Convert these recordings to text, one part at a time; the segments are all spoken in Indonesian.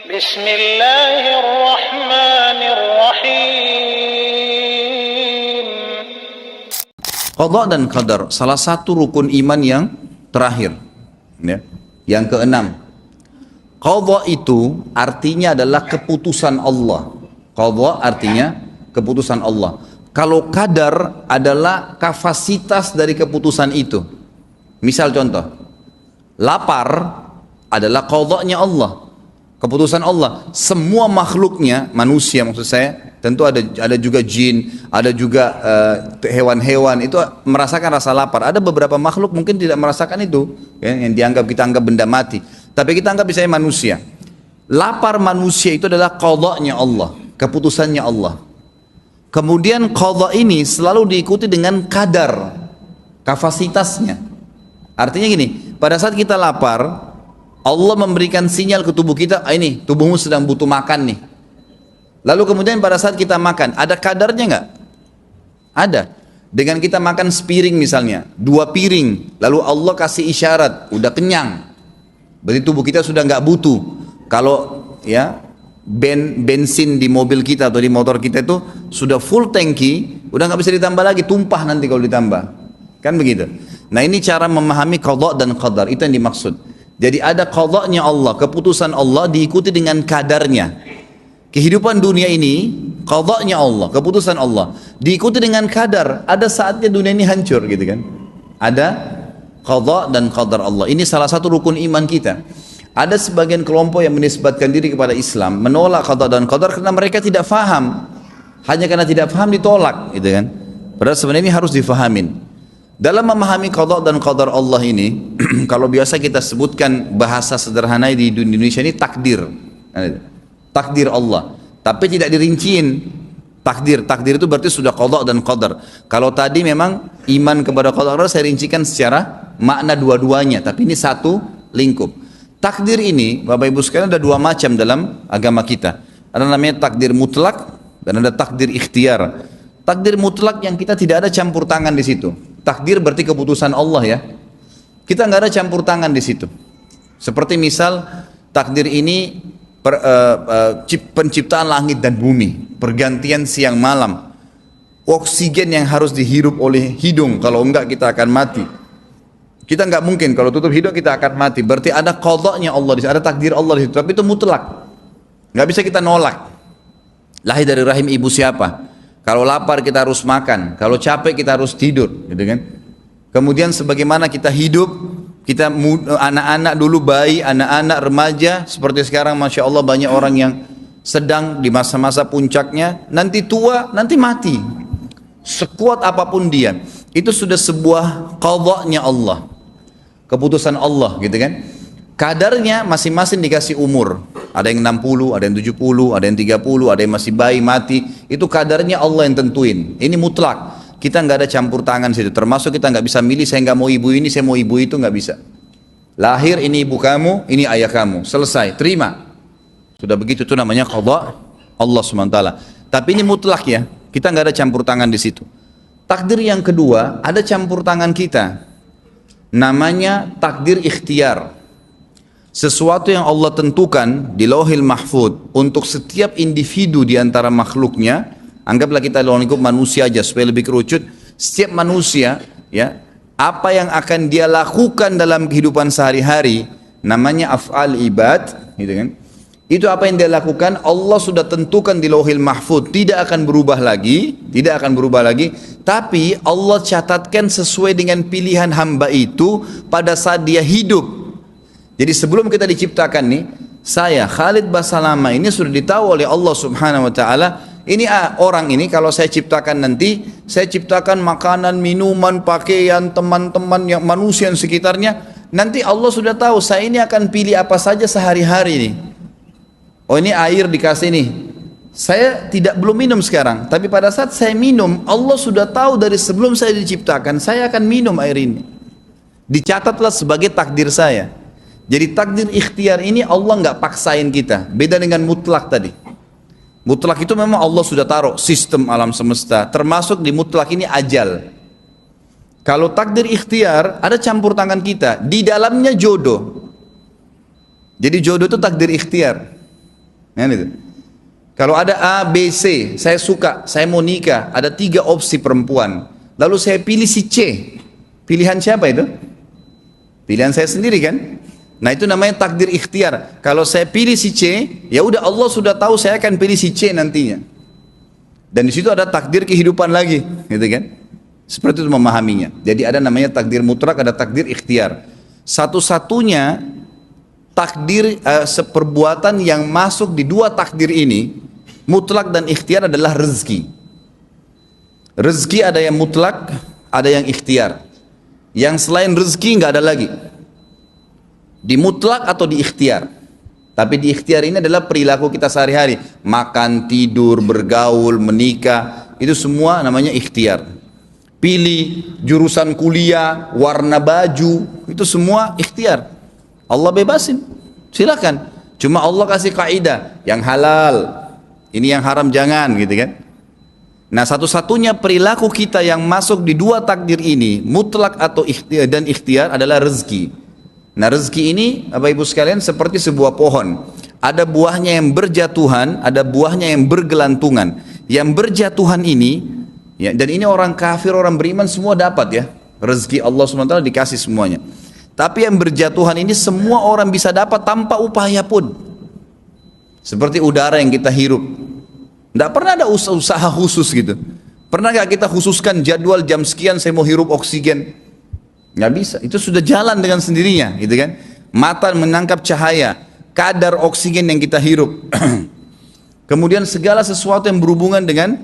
Bismillahirrahmanirrahim. Qadha dan qadar, salah satu rukun iman yang terakhir, ya. Yang keenam. Qadha itu artinya adalah keputusan Allah. Qadha artinya keputusan Allah. Kalau qadar adalah kapasitas dari keputusan itu. Misal contoh, lapar adalah qadhanya Allah, keputusan Allah. Semua makhluknya, manusia maksud saya, tentu ada juga jin, ada juga hewan-hewan itu merasakan rasa lapar. Ada beberapa makhluk mungkin tidak merasakan itu, ya, yang kita anggap benda mati. Tapi kita anggap misalnya manusia. Lapar manusia itu adalah qadhanya Allah, keputusannya Allah. Kemudian qadha ini selalu diikuti dengan kadar, kapasitasnya. Artinya gini, pada saat kita lapar, Allah memberikan sinyal ke tubuh kita, ini tubuhmu sedang butuh makan nih. Lalu kemudian pada saat kita makan, ada kadarnya nggak? Ada. Dengan kita makan sepiring misalnya, 2 piring, lalu Allah kasih isyarat, udah kenyang. Berarti tubuh kita sudah nggak butuh. Kalau ya bensin di mobil kita atau di motor kita itu sudah full tangki, udah nggak bisa ditambah lagi, tumpah nanti kalau ditambah. Kan begitu. Nah ini cara memahami qadha dan qadar, itu yang dimaksud. Jadi ada qadhanya Allah, keputusan Allah diikuti dengan kadarnya. Kehidupan dunia ini qadhanya Allah, keputusan Allah diikuti dengan kadar. Ada saatnya dunia ini hancur gitu kan. Ada qadha dan qadar Allah. Ini salah satu rukun iman kita. Ada sebagian kelompok yang menisbatkan diri kepada Islam, menolak qadha dan qadar karena mereka tidak faham. Hanya karena tidak faham ditolak gitu kan. Padahal sebenarnya ini harus difahamin. Dalam memahami qadha dan qadar Allah ini, kalau biasa kita sebutkan bahasa sederhana di Indonesia ini takdir. Takdir Allah. Tapi tidak dirinciin. Takdir itu berarti sudah qadha dan qadar. Kalau tadi memang iman kepada qadar saya rincikan secara makna dua-duanya, tapi ini satu lingkup. Takdir ini, Bapak Ibu sekalian, ada 2 macam dalam agama kita. Ada namanya takdir mutlak dan ada takdir ikhtiar. Takdir mutlak yang kita tidak ada campur tangan di situ. Takdir berarti keputusan Allah ya. Kita nggak ada campur tangan di situ. Seperti misal takdir ini penciptaan langit dan bumi, pergantian siang malam, oksigen yang harus dihirup oleh hidung, kalau enggak kita akan mati. Kita nggak mungkin kalau tutup hidung kita akan mati. Berarti ada qadhanya Allah di situ, ada takdir Allah di situ. Tapi itu mutlak, nggak bisa kita nolak. Lahir dari rahim ibu siapa? Kalau lapar kita harus makan, kalau capek kita harus tidur, gitu kan? Kemudian sebagaimana kita hidup, kita anak-anak dulu bayi, anak-anak remaja, seperti sekarang masya Allah banyak orang yang sedang di masa-masa puncaknya, nanti tua, nanti mati. Sekuat apapun dia, itu sudah sebuah qadhanya Allah, keputusan Allah, gitu kan? Kadarnya masing-masing dikasih umur. Ada yang 60, ada yang 70, ada yang 30, ada yang masih bayi mati. Itu kadarnya Allah yang tentuin. Ini mutlak. Kita nggak ada campur tangan situ. Termasuk kita nggak bisa milih, saya nggak mau ibu ini, saya mau ibu itu, nggak bisa. Lahir ini ibu kamu, ini ayah kamu. Selesai, terima. Sudah begitu, itu namanya qadha Allah SWT. Tapi ini mutlak ya. Kita nggak ada campur tangan di situ. Takdir yang kedua, ada campur tangan kita. Namanya takdir ikhtiar. Sesuatu yang Allah tentukan di Lauhil Mahfud untuk setiap individu di antara makhluknya. Anggaplah kita lingkup manusia aja supaya lebih kerucut. Setiap manusia, ya, apa yang akan dia lakukan dalam kehidupan sehari-hari, namanya af'al ibad, gitu kan? Itu apa yang dia lakukan, Allah sudah tentukan di Lauhil Mahfud, tidak akan berubah lagi, tapi Allah catatkan sesuai dengan pilihan hamba itu pada saat dia hidup. Jadi sebelum kita diciptakan nih, saya Khalid Basalama ini sudah ditahu oleh Allah Subhanahu wa taala, ini orang ini kalau saya ciptakan nanti, saya ciptakan makanan, minuman, pakaian, teman-teman yang manusia yang sekitarnya, nanti Allah sudah tahu saya ini akan pilih apa saja sehari-hari nih. Oh ini air dikasih nih. Saya belum minum sekarang, tapi pada saat saya minum, Allah sudah tahu dari sebelum saya diciptakan, saya akan minum air ini. Dicatatlah sebagai takdir saya. Jadi takdir ikhtiar ini Allah nggak paksain kita. Beda dengan mutlak tadi. Mutlak itu memang Allah sudah taruh sistem alam semesta. Termasuk di mutlak ini ajal. Kalau takdir ikhtiar ada campur tangan kita. Di dalamnya jodoh. Jadi jodoh itu takdir ikhtiar. Kan itu. Kalau ada A, B, C, saya suka, saya mau nikah, ada 3 opsi perempuan. Lalu saya pilih si C. Pilihan siapa itu? Pilihan saya sendiri kan? Nah itu namanya takdir ikhtiar. Kalau saya pilih si C, ya udah Allah sudah tahu saya akan pilih si C nantinya. Dan di situ ada takdir kehidupan lagi, gitu kan? Seperti itu memahaminya. Jadi ada namanya takdir mutlak, ada takdir ikhtiar. Satu-satunya takdir seperbuatan yang masuk di 2 takdir ini, mutlak dan ikhtiar, adalah rezeki. Rezeki ada yang mutlak, ada yang ikhtiar. Yang selain rezeki nggak ada lagi. Di mutlak atau di ikhtiar. Tapi di ikhtiar ini adalah perilaku kita sehari-hari. Makan, tidur, bergaul, menikah. Itu semua namanya ikhtiar. Pilih jurusan kuliah, warna baju. Itu semua ikhtiar. Allah bebasin. Silakan. Cuma Allah kasih kaidah. Yang halal. Ini yang haram jangan, gitu kan. Nah satu-satunya perilaku kita yang masuk di 2 takdir ini, mutlak atau ikhtiar dan ikhtiar, adalah rezeki. Nah rezeki ini Bapak Ibu sekalian seperti sebuah pohon. Ada buahnya yang berjatuhan, ada buahnya yang bergelantungan. Yang berjatuhan ini, ya, dan ini orang kafir, orang beriman semua dapat ya. Rezeki Allah SWT dikasih semuanya. Tapi yang berjatuhan ini semua orang bisa dapat tanpa upaya pun. Seperti udara yang kita hirup. Tidak pernah ada usaha khusus gitu. Pernah gak kita khususkan jadwal jam sekian saya mau hirup oksigen? Nggak bisa, itu sudah jalan dengan sendirinya, gitu kan? Mata menangkap cahaya, kadar oksigen yang kita hirup. Kemudian segala sesuatu yang berhubungan dengan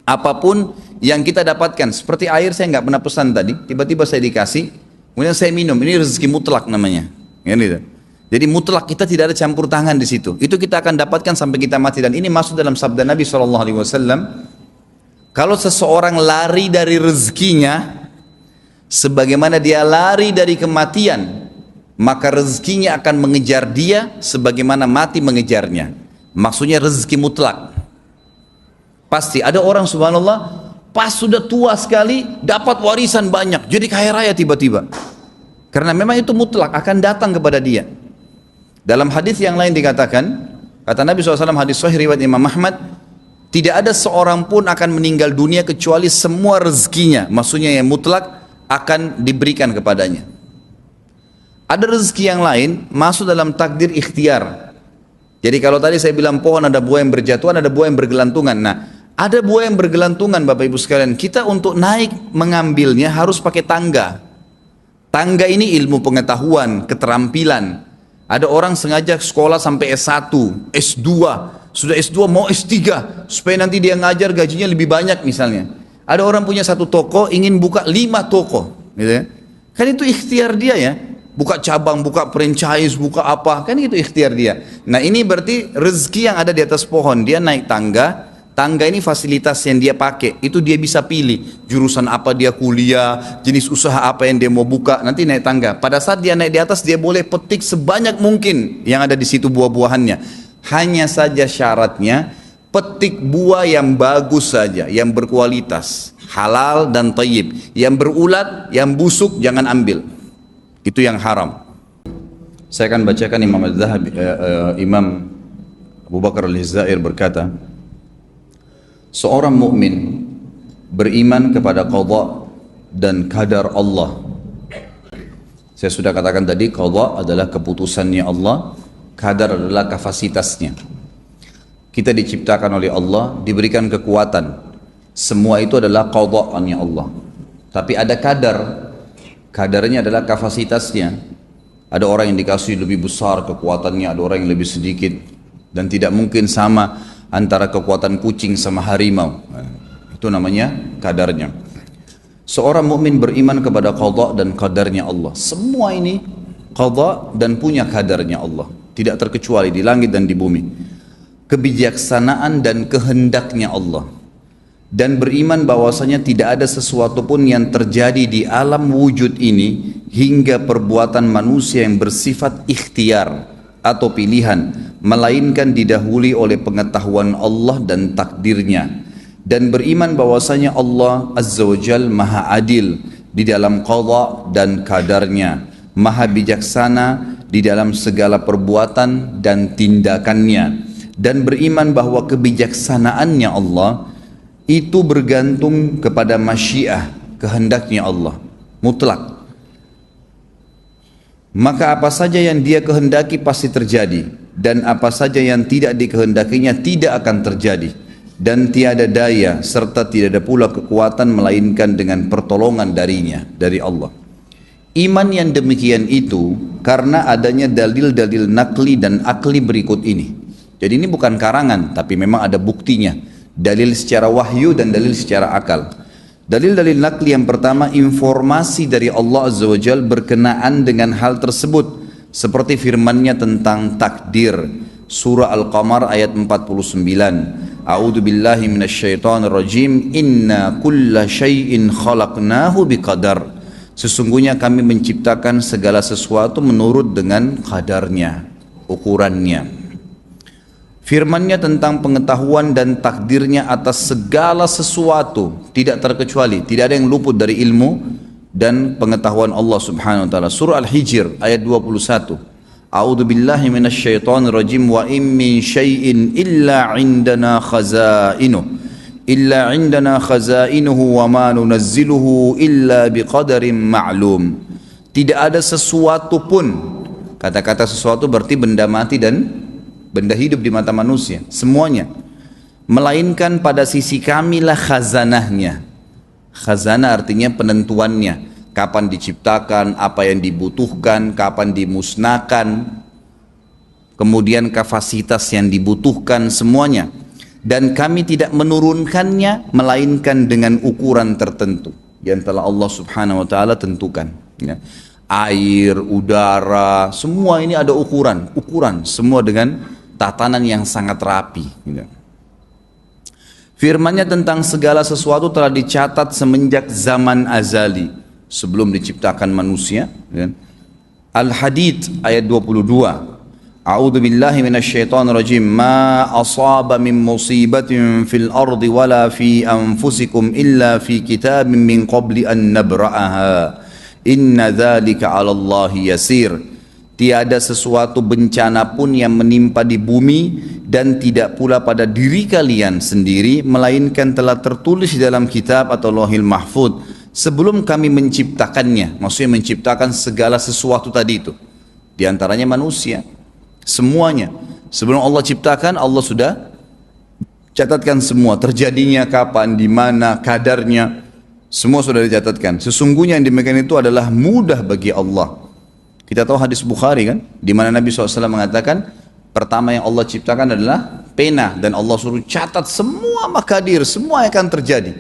apapun yang kita dapatkan. Seperti air saya nggak pernah pesan tadi, tiba-tiba saya dikasih, kemudian saya minum. Ini rezeki mutlak namanya, gitu. Jadi mutlak, kita tidak ada campur tangan di situ. Itu kita akan dapatkan sampai kita mati. Dan ini masuk dalam sabda Nabi SAW. Kalau seseorang lari dari rezekinya, sebagaimana dia lari dari kematian, maka rezekinya akan mengejar dia sebagaimana mati mengejarnya. Maksudnya rezeki mutlak. Pasti ada orang subhanallah pas sudah tua sekali dapat warisan banyak, jadi kaya raya tiba-tiba. Karena memang itu mutlak akan datang kepada dia. Dalam hadis yang lain dikatakan, kata Nabi SAW, hadis sahih riwayat Imam Ahmad, tidak ada seorang pun akan meninggal dunia kecuali semua rezekinya, maksudnya yang mutlak, akan diberikan kepadanya. Ada rezeki yang lain masuk dalam takdir ikhtiar. Jadi kalau tadi saya bilang pohon ada buah yang berjatuhan, ada buah yang bergelantungan. Nah, ada buah yang bergelantungan Bapak Ibu sekalian. Kita untuk naik mengambilnya harus pakai tangga. Tangga ini ilmu pengetahuan, keterampilan. Ada orang sengaja sekolah sampai S1, S2, sudah S2 mau S3 supaya nanti dia ngajar gajinya lebih banyak misalnya. Ada orang punya 1 toko ingin buka 5 toko, gitu ya. Kan itu ikhtiar dia ya. Buka cabang, buka franchise, buka apa, kan itu ikhtiar dia. Nah ini berarti rezeki yang ada di atas pohon. Dia naik tangga, tangga ini fasilitas yang dia pakai. Itu dia bisa pilih jurusan apa dia kuliah, jenis usaha apa yang dia mau buka, nanti naik tangga. Pada saat dia naik di atas, dia boleh petik sebanyak mungkin yang ada di situ buah-buahannya. Hanya saja syaratnya, petik buah yang bagus saja, yang berkualitas, halal dan thayyib. Yang berulat, yang busuk jangan ambil. Itu yang haram. Saya akan bacakan Imam Az-Zahabi, Imam Abu Bakar Al-Jazair berkata, seorang mukmin beriman kepada qada dan qadar Allah. Saya sudah katakan tadi, qada adalah keputusannya Allah, qadar adalah kapasitasnya. Kita diciptakan oleh Allah, diberikan kekuatan. Semua itu adalah qada'annya Allah. Tapi ada qadar. Kadarnya adalah kapasitasnya. Ada orang yang dikasih lebih besar kekuatannya, ada orang yang lebih sedikit, dan tidak mungkin sama antara kekuatan kucing sama harimau. Itu namanya kadarnya. Seorang mukmin beriman kepada qada dan qadarnya Allah. Semua ini qada dan punya kadarnya Allah, tidak terkecuali di langit dan di bumi. Kebijaksanaan dan kehendaknya Allah. Dan beriman bahwasanya tidak ada sesuatu pun yang terjadi di alam wujud ini hingga perbuatan manusia yang bersifat ikhtiar atau pilihan, melainkan didahului oleh pengetahuan Allah dan takdirnya. Dan beriman bahwasanya Allah Azza wa Jal maha adil di dalam qada dan qadarnya, maha bijaksana di dalam segala perbuatan dan tindakannya. dan beriman bahwa kebijaksanaannya Allah itu bergantung kepada masyiah, kehendaknya Allah, mutlak. Maka apa saja yang dia kehendaki pasti terjadi, dan apa saja yang tidak dikehendakinya tidak akan terjadi, dan tiada daya serta tidak ada pula kekuatan melainkan dengan pertolongan darinya, dari Allah. Iman yang demikian itu karena adanya dalil-dalil nakli dan akli berikut ini. Jadi ini bukan karangan, tapi memang ada buktinya. Dalil secara wahyu dan dalil secara akal. Dalil-dalil nakli yang pertama, informasi dari Allah Azza wa Jal berkenaan dengan hal tersebut. Seperti firman-Nya tentang takdir. Surah Al-Qamar ayat 49. A'udzu billahi minasyaitonir rajim. Inna kulla syai'in khalaqnahu biqadar. Sesungguhnya kami menciptakan segala sesuatu menurut dengan qadarnya, ukurannya. Firman-Nya tentang pengetahuan dan takdirnya atas segala sesuatu, tidak terkecuali, tidak ada yang luput dari ilmu dan pengetahuan Allah Subhanahu wa taala. Surah Al-Hijr ayat 21. A'udzu billahi minasyaitonir rajim wa in min syai'in illa 'indana khazainuhu wa ma nunazziluhu illa biqadarin ma'lum. Tidak ada sesuatu pun, kata-kata sesuatu berarti benda mati dan benda hidup di mata manusia, semuanya, melainkan pada sisi kamilah khazanahnya. Khazanah artinya penentuannya, kapan diciptakan, apa yang dibutuhkan, kapan dimusnahkan, kemudian kapasitas yang dibutuhkan, semuanya. Dan kami tidak menurunkannya melainkan dengan ukuran tertentu yang telah Allah Subhanahu wa taala tentukan, ya. Air, udara, semua ini ada ukuran semua dengan tatanan yang sangat rapi, gitu. Firman-Nya tentang segala sesuatu telah dicatat semenjak zaman azali, sebelum diciptakan manusia, gitu. Al-Hadid ayat 22. A'udzu billahi minasyaitonir rajim. Ma asaba min musibatin fil ardi wala fi anfusikum illa fi kitabin min qabli an nabra'aha. Inna dzalika 'ala Allahi yasir. Tiada sesuatu bencana pun yang menimpa di bumi dan tidak pula pada diri kalian sendiri melainkan telah tertulis di dalam kitab atau Lauhil Mahfuz sebelum kami menciptakannya. Maksudnya menciptakan segala sesuatu tadi itu, di antaranya manusia, semuanya. Sebelum Allah ciptakan, Allah sudah catatkan semua, terjadinya kapan, di mana, kadarnya, semua sudah dicatatkan. Sesungguhnya yang demikian itu adalah mudah bagi Allah. Kita tahu hadis Bukhari kan, di mana Nabi SAW mengatakan pertama yang Allah ciptakan adalah pena, dan Allah suruh catat semua makadir, semua yang akan terjadi.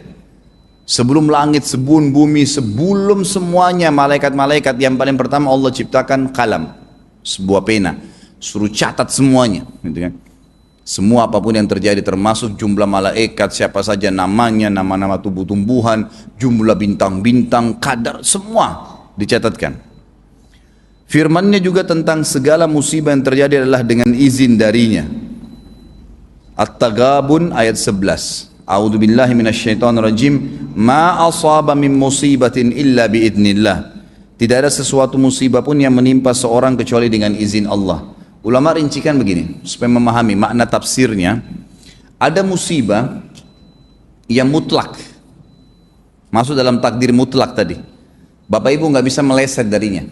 Sebelum langit, sebelum bumi, sebelum semuanya, malaikat-malaikat, yang paling pertama Allah ciptakan kalam, sebuah pena, suruh catat semuanya, gitu kan. Semua apapun yang terjadi, termasuk jumlah malaikat, siapa saja namanya, nama-nama tumbuh-tumbuhan, jumlah bintang-bintang, kadar, semua dicatatkan. Firman-Nya juga tentang segala musibah yang terjadi adalah dengan izin darinya. At-Taghabun ayat 11. A'udzu billahi minasyaitonir rajim. Ma asaba min musibatin illa biidznillah. Tidak ada sesuatu musibah pun yang menimpa seorang kecuali dengan izin Allah. Ulama rincikan begini supaya memahami makna tafsirnya. Ada musibah yang mutlak, masuk dalam takdir mutlak tadi. Bapak Ibu nggak bisa meleset darinya.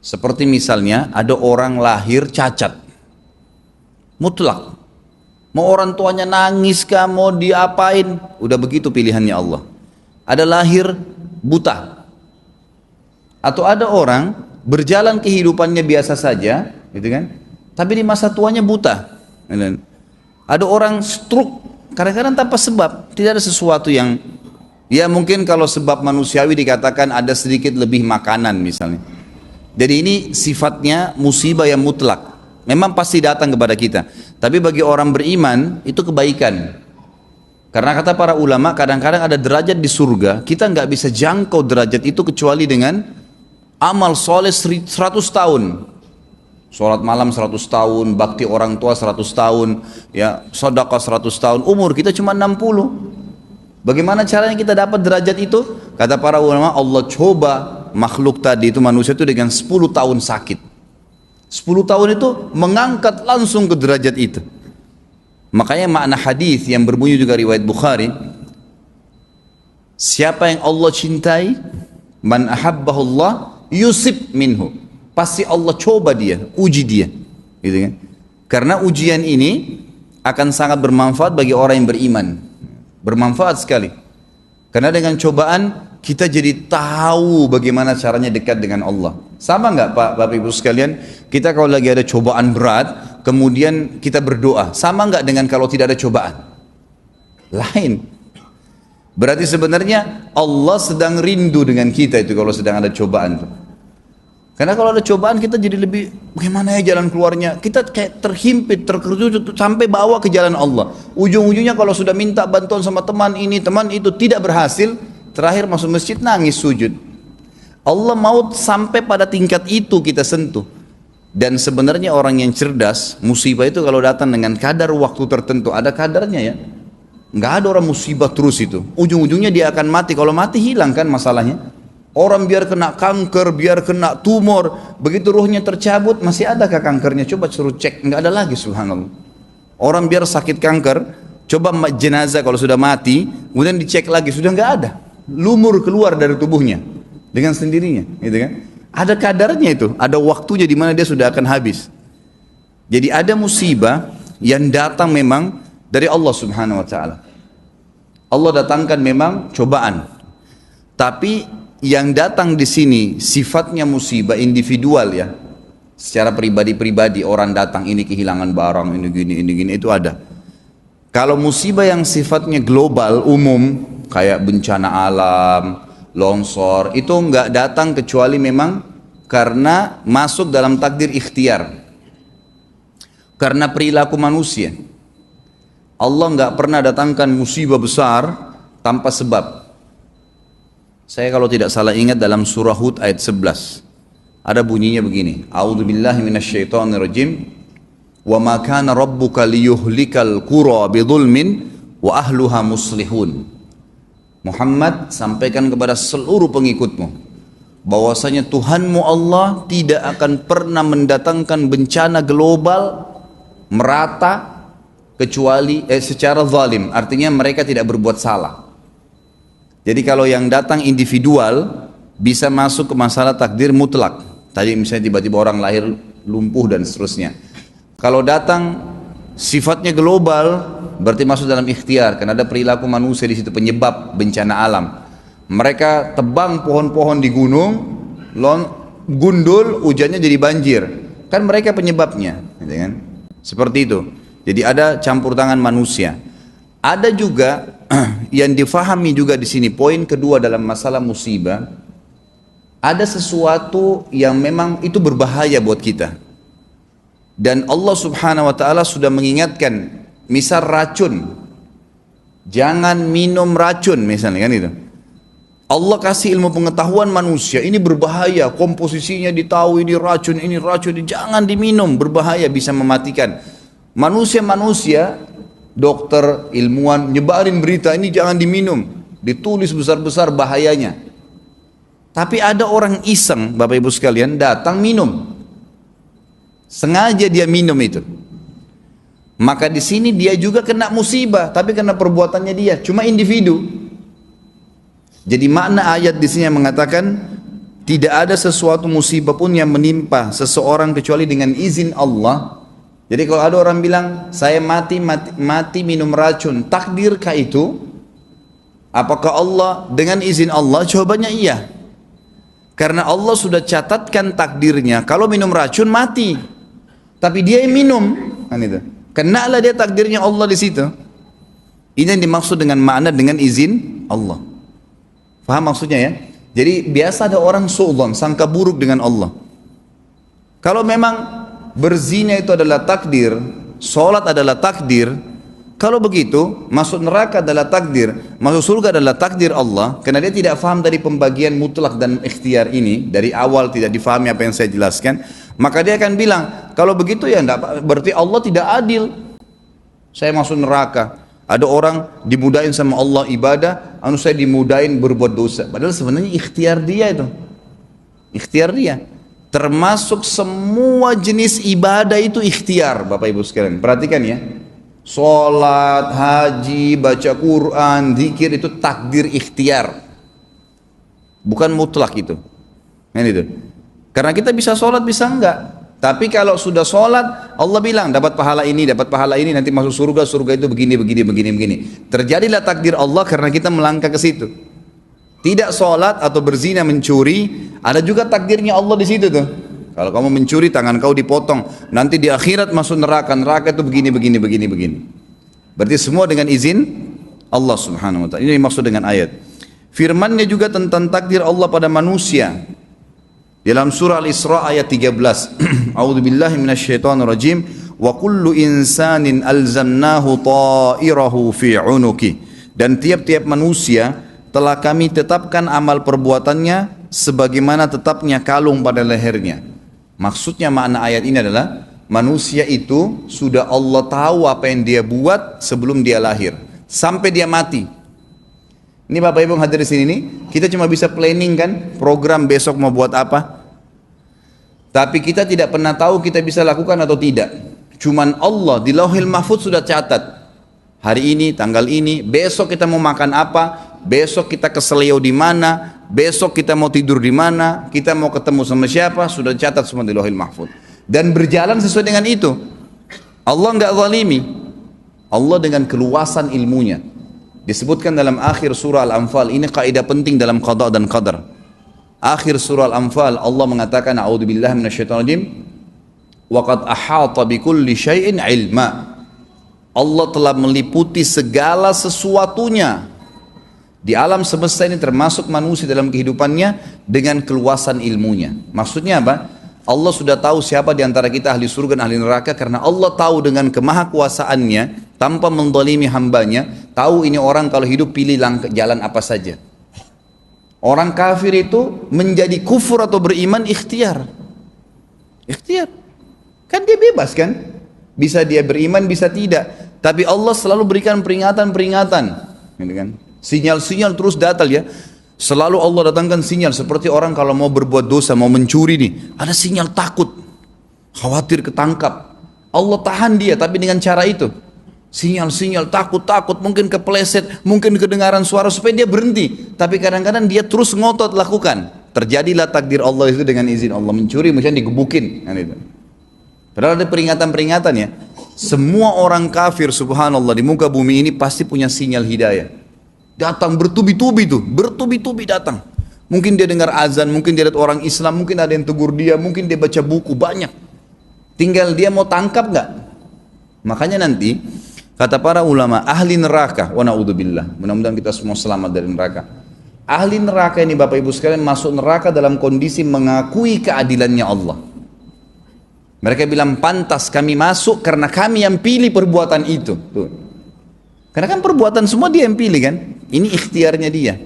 Seperti misalnya ada orang lahir cacat, mutlak. Mau orang tuanya nangis kah, mau diapain, udah begitu pilihannya Allah. Ada lahir buta. Atau ada orang berjalan kehidupannya biasa saja, gitu kan? Tapi di masa tuanya buta. Ada orang stroke, kadang-kadang tanpa sebab, tidak ada sesuatu yang, ya mungkin kalau sebab manusiawi dikatakan ada sedikit lebih makanan misalnya. Jadi ini sifatnya musibah yang mutlak, memang pasti datang kepada kita. Tapi bagi orang beriman itu kebaikan. Karena kata para ulama, kadang-kadang ada derajat di surga, kita nggak bisa jangkau derajat itu kecuali dengan amal soleh 100 tahun. Sholat malam 100 tahun, bakti orang tua 100 tahun, ya sedekah 100 tahun, umur kita cuma 60. Bagaimana caranya kita dapat derajat itu? Kata para ulama, Allah coba makhluk tadi itu, manusia itu dengan 10 tahun sakit. 10 tahun itu mengangkat langsung ke derajat itu. Makanya makna hadis yang berbunyi juga riwayat Bukhari, siapa yang Allah cintai, man ahabbahullah yusib minhu, pasti Allah coba dia, uji dia, gitu kan? Karena ujian ini akan sangat bermanfaat bagi orang yang beriman, bermanfaat sekali. Karena dengan cobaan kita jadi tahu bagaimana caranya dekat dengan Allah. Sama nggak Pak, Bapak Ibu sekalian? Kita kalau lagi ada cobaan berat, kemudian kita berdoa, sama nggak dengan kalau tidak ada cobaan? Lain. Berarti sebenarnya Allah sedang rindu dengan kita itu kalau sedang ada cobaan. Karena kalau ada cobaan kita jadi lebih, bagaimana ya jalan keluarnya? Kita kayak terhimpit, terkerjut sampai bawa ke jalan Allah. Ujung-ujungnya kalau sudah minta bantuan sama teman ini, teman itu tidak berhasil, terakhir masuk masjid nangis sujud. Allah mau sampai pada tingkat itu kita sentuh. Dan sebenarnya orang yang cerdas, musibah itu kalau datang dengan kadar waktu tertentu, ada kadarnya ya. Nggak ada orang musibah terus itu. Ujung-ujungnya dia akan mati. Kalau mati hilang kan masalahnya. Orang biar kena kanker, biar kena tumor, begitu ruhnya tercabut, masih adakah kankernya? Coba suruh cek, nggak ada lagi, subhanallah. Orang biar sakit kanker, coba jenazah kalau sudah mati, kemudian dicek lagi, sudah nggak ada. Lumur keluar dari tubuhnya dengan sendirinya, gitu kan? Ada kadarnya itu, ada waktunya di mana dia sudah akan habis. Jadi ada musibah yang datang memang dari Allah Subhanahu wa taala. Allah datangkan memang cobaan. Tapi yang datang di sini sifatnya musibah individual ya. Secara pribadi-pribadi orang datang ini kehilangan barang, ini gini itu ada. Kalau musibah yang sifatnya global, umum, kayak bencana alam, longsor, itu enggak datang kecuali memang karena masuk dalam takdir ikhtiar. Karena perilaku manusia. Allah enggak pernah datangkan musibah besar tanpa sebab. Saya kalau tidak salah ingat dalam surah Hud ayat 11 ada bunyinya begini, a'udzubillahi minasyaitonirrajim, wa ma kana rabbuka liyuhlikal qura bidzulmin wa ahluha muslihun. Muhammad, sampaikan kepada seluruh pengikutmu bahwasanya Tuhanmu Allah tidak akan pernah mendatangkan bencana global merata kecuali secara zalim, artinya mereka tidak berbuat salah. Jadi kalau yang datang individual bisa masuk ke masalah takdir mutlak. Tadi misalnya tiba-tiba orang lahir lumpuh dan seterusnya. Kalau datang sifatnya global berarti masuk dalam ikhtiar karena ada perilaku manusia di situ penyebab bencana alam. Mereka tebang pohon-pohon di gunung, gundul, hujannya jadi banjir. Kan mereka penyebabnya, gitu kan? Seperti itu. Jadi ada campur tangan manusia. Ada juga yang difahami juga di sini poin kedua dalam masalah musibah, ada sesuatu yang memang itu berbahaya buat kita. Dan Allah Subhanahu wa taala sudah mengingatkan, misal racun. Jangan minum racun misalnya kan itu. Allah kasih ilmu pengetahuan manusia, ini berbahaya, komposisinya ditahu, ini racun, jangan diminum, berbahaya, bisa mematikan. Manusia-manusia, dokter, ilmuwan nyebarin berita ini jangan diminum, ditulis besar-besar bahayanya. Tapi ada orang iseng, Bapak Ibu sekalian, datang minum, sengaja dia minum itu. Maka di sini dia juga kena musibah, tapi karena perbuatannya dia, cuma individu. Jadi makna ayat di sini yang mengatakan tidak ada sesuatu musibah pun yang menimpa seseorang kecuali dengan izin Allah. Jadi kalau ada orang bilang saya mati minum racun, takdirkah itu? Apakah Allah dengan izin Allah? Jawabannya iya. Karena Allah sudah catatkan takdirnya, kalau minum racun mati. Tapi dia yang minum, kan itu. Kenalah dia takdirnya Allah di situ. Ini yang dimaksud dengan makna dengan izin Allah. Faham maksudnya ya? Jadi biasa ada orang su'udzon, sangka buruk dengan Allah. Kalau memang berzina itu adalah takdir, sholat adalah takdir, kalau begitu masuk neraka adalah takdir, masuk surga adalah takdir Allah. Karena dia tidak faham dari pembagian mutlak dan ikhtiar ini, dari awal tidak difahami apa yang saya jelaskan, maka dia akan bilang kalau begitu ya enggak, berarti Allah tidak adil, saya masuk neraka. Ada orang dimudahin sama Allah ibadah, saya dimudahin berbuat dosa, padahal sebenarnya ikhtiar dia itu, ikhtiar dia. Termasuk semua jenis ibadah itu ikhtiar, Bapak Ibu sekalian. Perhatikan ya. Sholat, haji, baca Quran, zikir itu takdir ikhtiar. Bukan mutlak itu. Itu. Karena kita bisa sholat, bisa enggak. Tapi kalau sudah sholat, Allah bilang dapat pahala ini, nanti masuk surga, surga itu begini. Terjadilah takdir Allah karena kita melangkah ke situ. Tidak sholat atau berzina, mencuri, ada juga takdirnya Allah di situ tuh. Kalau kamu mencuri, tangan kau dipotong, nanti di akhirat masuk neraka, neraka itu begini. Berarti semua dengan izin Allah subhanahu wa ta'ala. Ini dimaksud dengan ayat. Firmannya juga tentang takdir Allah pada manusia. Dalam surah Al-Isra ayat 13. A'udzubillahi minasyaitonirrajim. Wa kullu insanin alzamnahu ta'irahu fi 'unuki. Dan tiap-tiap manusia telah kami tetapkan amal perbuatannya sebagaimana tetapnya kalung pada lehernya. Maksudnya makna ayat ini adalah manusia itu sudah Allah tahu apa yang dia buat sebelum dia lahir sampai dia mati. Ini Bapak Ibu yang hadir di sini nih, kita cuma bisa planning kan program besok mau buat apa. Tapi kita tidak pernah tahu kita bisa lakukan atau tidak. Cuman Allah di Lauhil Mahfuz sudah catat. Hari ini, tanggal ini, besok kita mau makan apa, besok kita ke Seleo di mana, besok kita mau tidur di mana, kita mau ketemu sama siapa, sudah catat semua di Lauhil Mahfuz. Dan berjalan sesuai dengan itu. Allah enggak zalimi. Allah dengan keluasan ilmunya. Disebutkan dalam akhir surah Al-Anfal, ini kaidah penting dalam qada dan qadar. Akhir surah Al-Anfal Allah mengatakan a'udzubillahi minasyaitonirrajim wa qad ahata bikulli syai'in ilma. Allah telah meliputi segala sesuatunya di alam semesta ini termasuk manusia dalam kehidupannya dengan keluasan ilmunya. Maksudnya apa? Allah sudah tahu siapa di antara kita ahli surga dan ahli neraka karena Allah tahu dengan kemahakuasaannya tanpa mendolimi hambanya, tahu ini orang kalau hidup pilih jalan apa saja. Orang kafir itu menjadi kufur atau beriman ikhtiar. Ikhtiar. Kan dia bebas kan? Bisa dia beriman, bisa tidak. Tapi Allah selalu berikan peringatan-peringatan. Gitu kan? Sinyal-sinyal terus datang ya. Selalu Allah datangkan sinyal seperti orang kalau mau berbuat dosa, mau mencuri nih, ada sinyal takut, khawatir ketangkap. Allah tahan dia tapi dengan cara itu. Sinyal-sinyal takut, mungkin kepleset, mungkin kedengaran suara supaya dia berhenti. Tapi kadang-kadang dia terus ngotot lakukan. Terjadilah takdir Allah itu dengan izin Allah. Mencuri misalnya digebukin. Kan itu. Padahal ada peringatan-peringatan ya. Semua orang kafir subhanallah di muka bumi ini pasti punya sinyal hidayah. Datang bertubi-tubi tuh, bertubi-tubi datang. Mungkin dia dengar azan, mungkin dia lihat orang Islam, mungkin ada yang tegur dia, mungkin dia baca buku, banyak. Tinggal dia mau tangkap nggak? Makanya nanti kata para ulama ahli neraka, wa na'udzubillah, mudah-mudahan kita semua selamat dari neraka. Ahli neraka ini Bapak Ibu sekalian masuk neraka dalam kondisi mengakui keadilannya Allah. Mereka bilang pantas kami masuk karena kami yang pilih perbuatan itu. Tuh. Karena kan perbuatan semua dia yang pilih kan. Ini ikhtiarnya dia.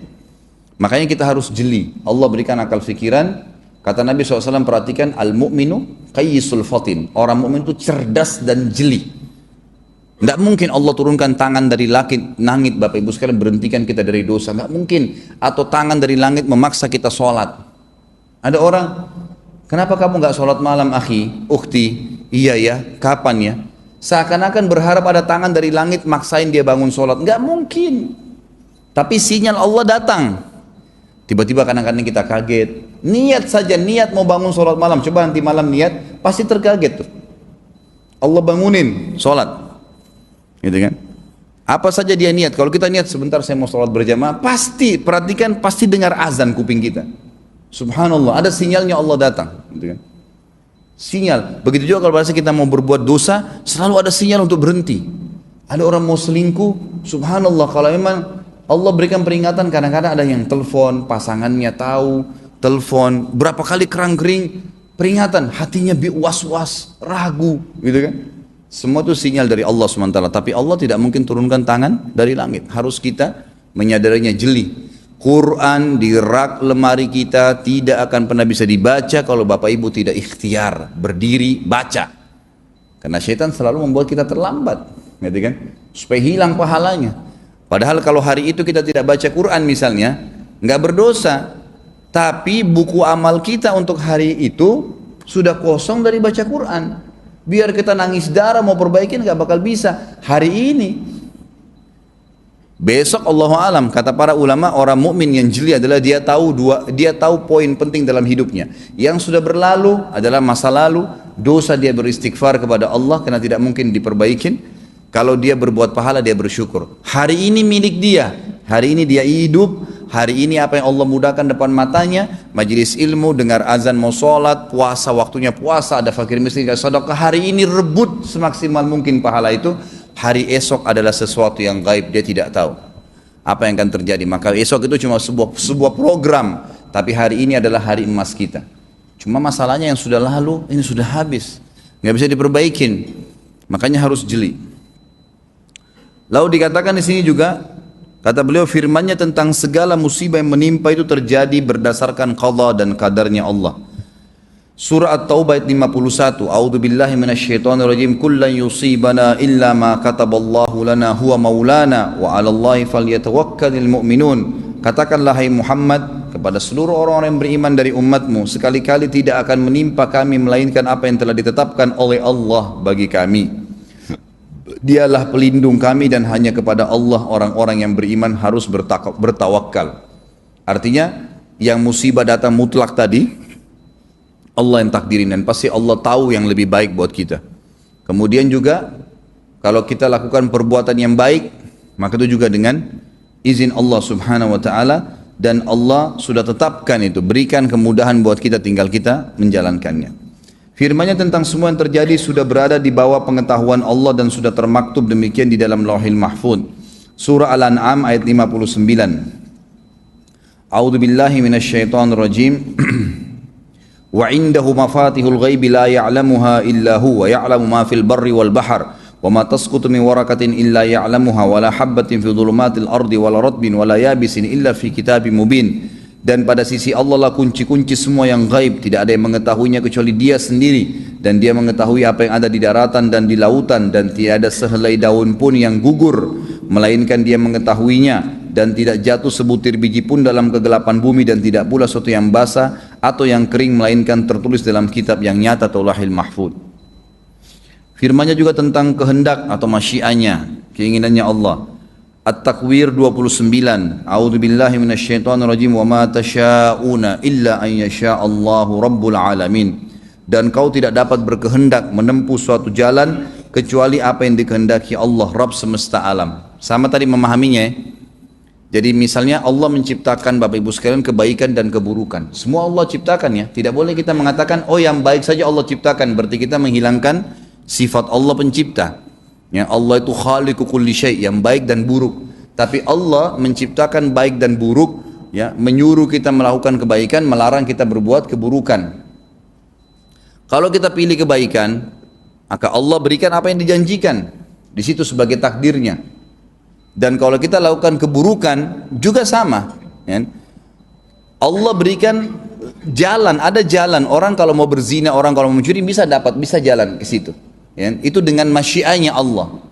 Makanya kita harus jeli. Allah berikan akal fikiran. Kata Nabi SAW perhatikan al-mu'minu qayyisul fatin. Orang mukmin itu cerdas dan jeli. Tidak mungkin Allah turunkan tangan dari langit Bapak Ibu sekalian berhentikan kita dari dosa. Tidak mungkin. Atau tangan dari langit memaksa kita sholat. Ada orang, kenapa kamu nggak sholat malam akhi, ukhti? Iya ya, kapan ya? Seakan-akan berharap ada tangan dari langit maksain dia bangun sholat. Nggak mungkin. Tapi sinyal Allah datang. Tiba-tiba kadang-kadang kita kaget. Niat saja, niat mau bangun sholat malam. Coba nanti malam niat, pasti terkaget tuh. Allah bangunin sholat. Gitu kan? Apa saja dia niat. Kalau kita niat sebentar saya mau sholat berjamaah, pasti, perhatikan, pasti dengar azan kuping kita. Subhanallah, ada sinyalnya Allah datang. Gitu kan? Sinyal. Begitu juga kalau bahasa kita mau berbuat dosa, selalu ada sinyal untuk berhenti. Ada orang mau selingkuh, subhanallah, kalau memang Allah berikan peringatan, kadang-kadang ada yang telepon, pasangannya tahu, telepon, berapa kali kerang-kering, peringatan, hatinya was-was, ragu, gitu kan. Semua itu sinyal dari Allah SWT. Tapi Allah tidak mungkin turunkan tangan dari langit. Harus kita menyadarinya jeli. Quran di rak lemari kita tidak akan pernah bisa dibaca kalau Bapak Ibu tidak ikhtiar, berdiri, baca. Karena syaitan selalu membuat kita terlambat, gitu kan? Supaya hilang pahalanya. Padahal kalau hari itu kita tidak baca Quran misalnya, nggak berdosa. Tapi buku amal kita untuk hari itu sudah kosong dari baca Quran. Biar kita nangis darah mau perbaikin nggak bakal bisa hari ini. Besok Allahu alam, kata para ulama, orang mukmin yang jeli adalah dia tahu poin penting dalam hidupnya. Yang sudah berlalu adalah masa lalu, dosa dia beristighfar kepada Allah karena tidak mungkin diperbaikin. Kalau dia berbuat pahala dia bersyukur. Hari ini milik dia, hari ini dia hidup, hari ini apa yang Allah mudahkan depan matanya, majelis ilmu, dengar azan mau sholat, puasa waktunya puasa, ada fakir miskin, ada sedekah, hari ini rebut semaksimal mungkin pahala itu. Hari esok adalah sesuatu yang gaib, dia tidak tahu apa yang akan terjadi. Maka esok itu cuma sebuah program, tapi hari ini adalah hari emas kita. Cuma masalahnya yang sudah lalu ini sudah habis, nggak bisa diperbaikin. Makanya harus jeli. Lalu dikatakan di sini juga, kata beliau, firman-Nya tentang segala musibah yang menimpa itu terjadi berdasarkan qada dan qadarnya Allah. Surah At-Taubah ayat 51. A'udzubillahi minasyaitonirrajim. Kullan yusibana illa ma kataballahu lana huwa maulana wa 'alallahi falyatawakkalul mu'minun. Katakanlah hai Muhammad kepada seluruh orang-orang yang beriman dari umatmu, sekali-kali tidak akan menimpa kami melainkan apa yang telah ditetapkan oleh Allah bagi kami. Dialah pelindung kami dan hanya kepada Allah orang-orang yang beriman harus bertawakal. Artinya yang musibah datang mutlak tadi Allah yang takdirin, dan pasti Allah tahu yang lebih baik buat kita. Kemudian juga kalau kita lakukan perbuatan yang baik, maka itu juga dengan izin Allah subhanahu wa ta'ala, dan Allah sudah tetapkan itu, berikan kemudahan buat kita, tinggal kita menjalankannya. Firman-Nya tentang semua yang terjadi sudah berada di bawah pengetahuan Allah dan sudah termaktub demikian di dalam Lauhil Mahfuz. Surah Al-An'am ayat 59. A'udzubillahi minasyaitonirrajim. Wa indahu mafatihul ghaibi la ya'lamuha illa huwa ya'lamu ma fil barri wal bahr wa ma tasqutu min waraqatin illa ya'lamuha wa la habbatin fi dhulumatil ardi wa la ratbin wa la yabisin illa fi kitabim mubin. Dan pada sisi Allah lah kunci-kunci semua yang gaib, tidak ada yang mengetahuinya kecuali Dia sendiri, dan Dia mengetahui apa yang ada di daratan dan di lautan, dan tidak ada sehelai daun pun yang gugur melainkan Dia mengetahuinya, dan tidak jatuh sebutir biji pun dalam kegelapan bumi, dan tidak pula sesuatu yang basah atau yang kering melainkan tertulis dalam kitab yang nyata atau Lauhil Mahfuz. Firman-Nya juga tentang kehendak atau masyianya, keinginannya Allah. At-Takwir 29. A'udzubillahi minasyaitonirrajim wa ma tasyauna illa an yasha'allahu rabbul alamin. Dan kau tidak dapat berkehendak menempuh suatu jalan kecuali apa yang dikehendaki Allah Rabb semesta alam. Sama tadi memahaminya ya. Jadi misalnya Allah menciptakan Bapak Ibu sekalian kebaikan dan keburukan. Semua Allah ciptakan ya. Tidak boleh kita mengatakan oh yang baik saja Allah ciptakan, berarti kita menghilangkan sifat Allah pencipta. Ya, Allah itu khaliqu kulli syai', yang baik dan buruk. Tapi Allah menciptakan baik dan buruk, ya, menyuruh kita melakukan kebaikan, melarang kita berbuat keburukan. Kalau kita pilih kebaikan, maka Allah berikan apa yang dijanjikan di situ sebagai takdirnya. Dan kalau kita lakukan keburukan juga sama, ya. Allah berikan jalan, ada jalan. Orang kalau mau berzina, orang kalau mau mencuri bisa dapat, bisa jalan ke situ. Ya, itu dengan masyianya Allah.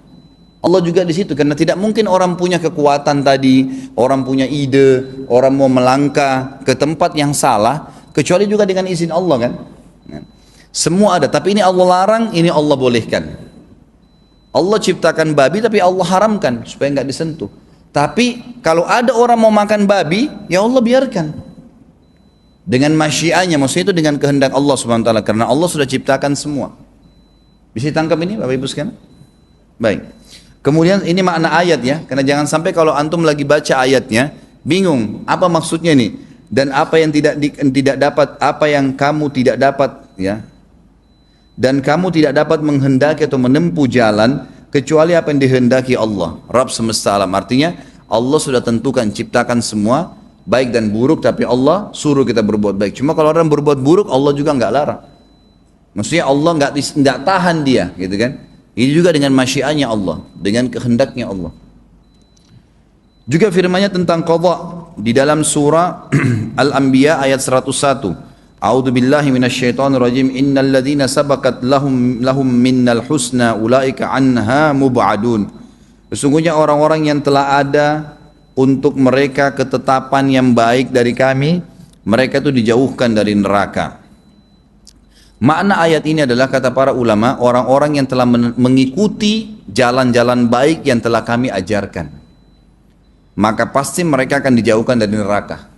Allah juga di situ, karena tidak mungkin orang punya kekuatan tadi, orang punya ide, orang mau melangkah ke tempat yang salah, kecuali juga dengan izin Allah kan. Ya. Semua ada, tapi ini Allah larang, ini Allah bolehkan. Allah ciptakan babi, tapi Allah haramkan supaya nggak disentuh. Tapi kalau ada orang mau makan babi, ya Allah biarkan. Dengan masyianya, maksudnya itu dengan kehendak Allah Subhanahu wa taala, karena Allah sudah ciptakan semua. Bisa ditangkap ini Bapak Ibu sekalian? Baik. Kemudian ini makna ayat ya, karena jangan sampai kalau antum lagi baca ayatnya bingung apa maksudnya nih, dan apa yang tidak dapat, apa yang kamu tidak dapat ya. Dan kamu tidak dapat menghendaki atau menempuh jalan kecuali apa yang dihendaki Allah, Rabb semesta alam. Artinya Allah sudah tentukan, ciptakan semua baik dan buruk, tapi Allah suruh kita berbuat baik. Cuma kalau orang berbuat buruk, Allah juga nggak larang. Maksudnya Allah nggak tahan dia, gitu kan? Ini juga dengan masyianya Allah, dengan kehendaknya Allah. Juga firman-Nya tentang qadha di dalam surah Al-Anbiya ayat 101. A'udzubillahi minasyaitonirrajim. Innal ladzina sabaqat lahum minnal husna ulaika anha mub'adun. Sesungguhnya orang-orang yang telah ada untuk mereka ketetapan yang baik dari kami, mereka itu dijauhkan dari neraka. Makna ayat ini adalah kata para ulama, orang-orang yang telah mengikuti jalan-jalan baik yang telah kami ajarkan, maka pasti mereka akan dijauhkan dari neraka.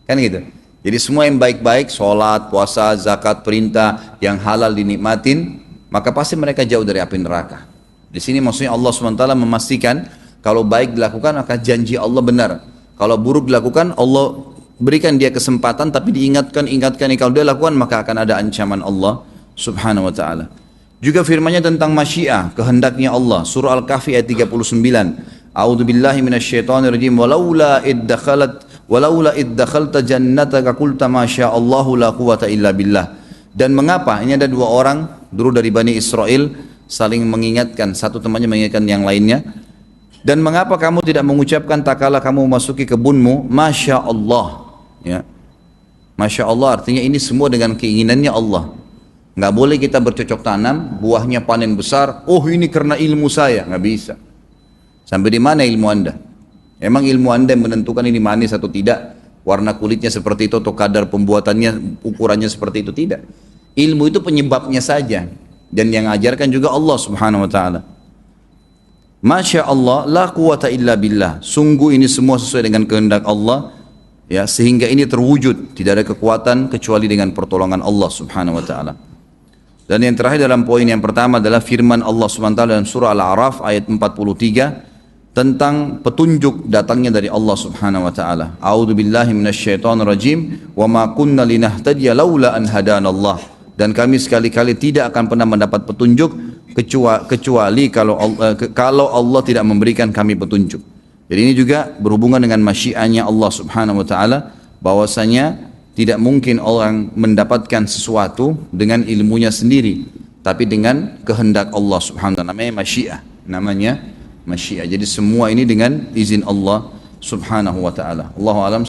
Kan gitu. Jadi semua yang baik-baik, sholat, puasa, zakat, perintah, yang halal dinikmatin, maka pasti mereka jauh dari api neraka. Di sini maksudnya Allah SWT memastikan kalau baik dilakukan maka janji Allah benar. Kalau buruk dilakukan Allah berikan dia kesempatan tapi diingatkan kalau dia lakukan maka akan ada ancaman Allah Subhanahu wa taala. Juga firman-Nya tentang masyiah, kehendaknya Allah, surah Al-Kahfi ayat 39. A'udzu billahi minasyaitonir rajim walaula iddakhalta jannataka qulta ma sya'allahu la quwwata illa billah. Dan mengapa ini ada dua orang dulu dari Bani Israel saling mengingatkan, satu temannya mengingatkan yang lainnya. Dan mengapa kamu tidak mengucapkan tak kala kamu memasuki kebunmu Masya Allah, ya. Masya Allah artinya ini semua dengan keinginannya Allah. Nggak boleh kita bercocok tanam, buahnya panen besar, oh ini karena ilmu saya, nggak bisa. Sampai di mana ilmu Anda? Emang ilmu Anda yang menentukan ini manis atau tidak? Warna kulitnya seperti itu atau kadar pembuatannya, ukurannya seperti itu? Tidak. Ilmu itu penyebabnya saja. Dan yang ajarkan juga Allah Subhanahu wa ta'ala. Masya Allah, la quwata illa billah. Sungguh ini semua sesuai dengan kehendak Allah, ya, sehingga ini terwujud. Tidak ada kekuatan kecuali dengan pertolongan Allah Subhanahu wa ta'ala. Dan yang terakhir dalam poin yang pertama adalah firman Allah Subhanahu wa ta'ala dalam surah Al-A'raf ayat 43 tentang petunjuk datangnya dari Allah Subhanahu wa ta'ala. A'udzu billahi minasyaitonir rajim wa ma kunna linahtadiya laula an hadanallah. Dan kami sekali-kali tidak akan pernah mendapat petunjuk kecuali kalau Allah tidak memberikan kami petunjuk. Jadi ini juga berhubungan dengan masyiahnya Allah Subhanahu wa taala, bahwasanya tidak mungkin orang mendapatkan sesuatu dengan ilmunya sendiri, tapi dengan kehendak Allah Subhanahu wa taala. Namanya masyiah. Jadi semua ini dengan izin Allah Subhanahu wa taala. Allahu a'lam.